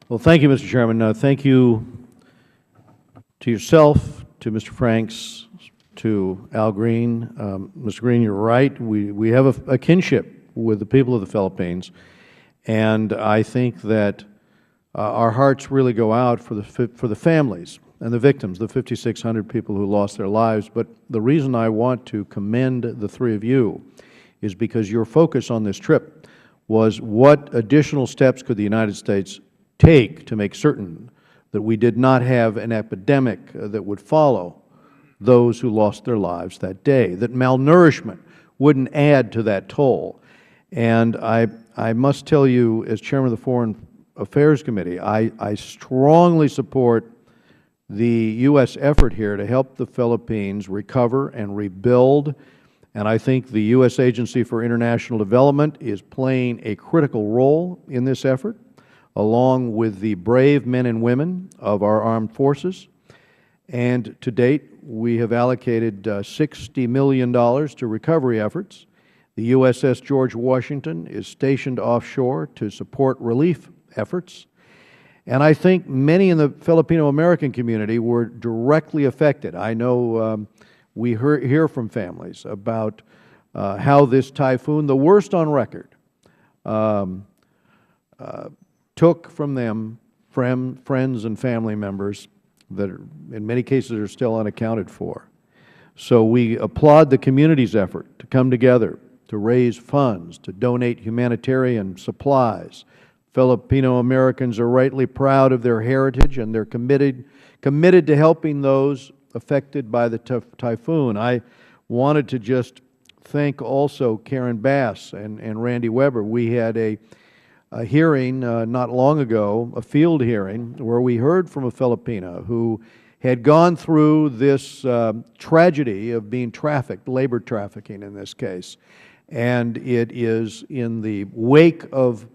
Well, thank you, Mr. Chairman. Thank you to yourself, to Mr. Franks, to Al Green. Mr. Green, you're right. We have a kinship with the people of the Philippines, and I think that our hearts really go out for the families and the victims, the 5,600 people who lost their lives. But the reason I want to commend the three of you is because your focus on this trip was what additional steps could the United States take to make certain that we did not have an epidemic that would follow those who lost their lives that day, that malnourishment wouldn't add to that toll. And I must tell you, as Chairman of the Foreign Affairs Committee, I strongly support the U.S. effort here to help the Philippines recover and rebuild. And I think the U.S. Agency for International Development is playing a critical role in this effort, along with the brave men and women of our armed forces. And to date, we have allocated $60 million to recovery efforts. The USS George Washington is stationed offshore to support relief efforts. And I think many in the Filipino-American community were directly affected. I know we hear from families about how this typhoon, the worst on record, took from them friends and family members that in many cases are still unaccounted for. So we applaud the community's effort to come together, to raise funds, to donate humanitarian supplies. Filipino Americans are rightly proud of their heritage, and they're committed to helping those affected by the typhoon. I wanted to just thank also Karen Bass and Randy Weber. We had a hearing not long ago, a field hearing, where we heard from a Filipina who had gone through this tragedy of being trafficked, labor trafficking in this case. And it is in the wake of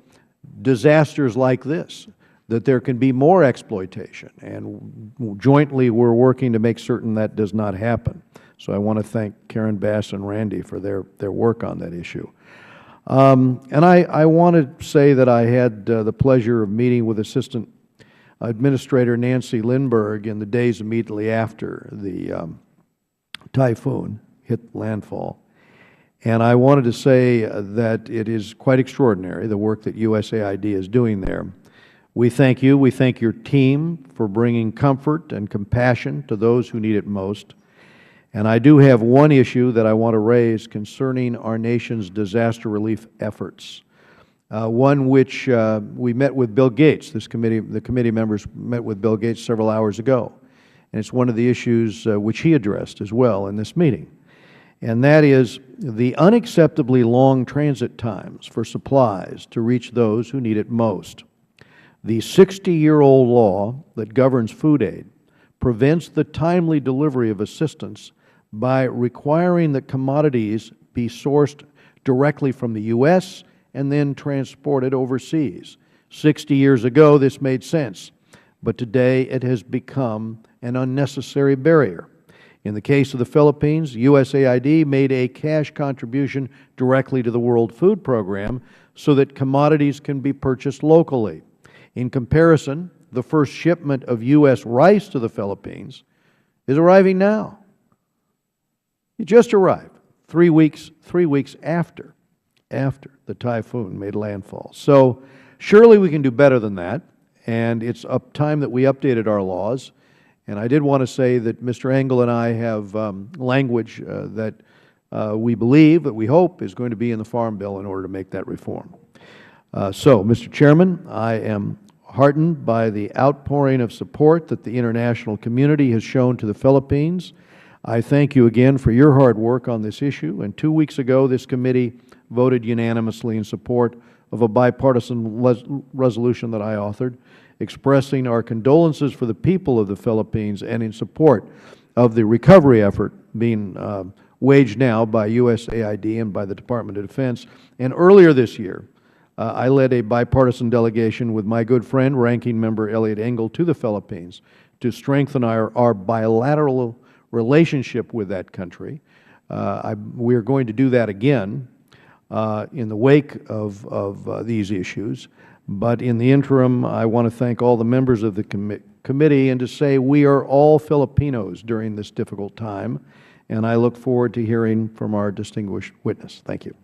disasters like this that there can be more exploitation. And jointly we're working to make certain that does not happen. So I want to thank Karen Bass and Randy for their work on that issue. And I want to say that I had the pleasure of meeting with Assistant Administrator Nancy Lindbergh in the days immediately after the typhoon hit landfall. And I wanted to say that it is quite extraordinary, the work that USAID is doing there. We thank you. We thank your team for bringing comfort and compassion to those who need it most. And I do have one issue that I want to raise concerning our nation's disaster relief efforts. One which we met with Bill Gates. The committee members met with Bill Gates several hours ago. And it's one of the issues which he addressed as well in this meeting. And that is the unacceptably long transit times for supplies to reach those who need it most. The 60-year-old law that governs food aid prevents the timely delivery of assistance by requiring that commodities be sourced directly from the U.S. and then transported overseas. 60 years ago, this made sense, but today it has become an unnecessary barrier. In the case of the Philippines, USAID made a cash contribution directly to the World Food Program so that commodities can be purchased locally. In comparison, the first shipment of U.S. rice to the Philippines is arriving now. It just arrived 3 weeks after the typhoon made landfall. So surely we can do better than that, and it's up time that we updated our laws. And I did want to say that Mr. Engel and I have language that we believe, that we hope, is going to be in the Farm Bill in order to make that reform. So, Mr. Chairman, I am heartened by the outpouring of support that the international community has shown to the Philippines. I thank you again for your hard work on this issue. And 2 weeks ago, this committee voted unanimously in support of a bipartisan resolution that I authored, expressing our condolences for the people of the Philippines and in support of the recovery effort being waged now by USAID and by the Department of Defense. And earlier this year, I led a bipartisan delegation with my good friend, Ranking Member Elliot Engel, to the Philippines to strengthen our bilateral relationship with that country. We are going to do that again in the wake of these issues. But in the interim, I want to thank all the members of the committee and to say we are all Filipinos during this difficult time, and I look forward to hearing from our distinguished witness. Thank you.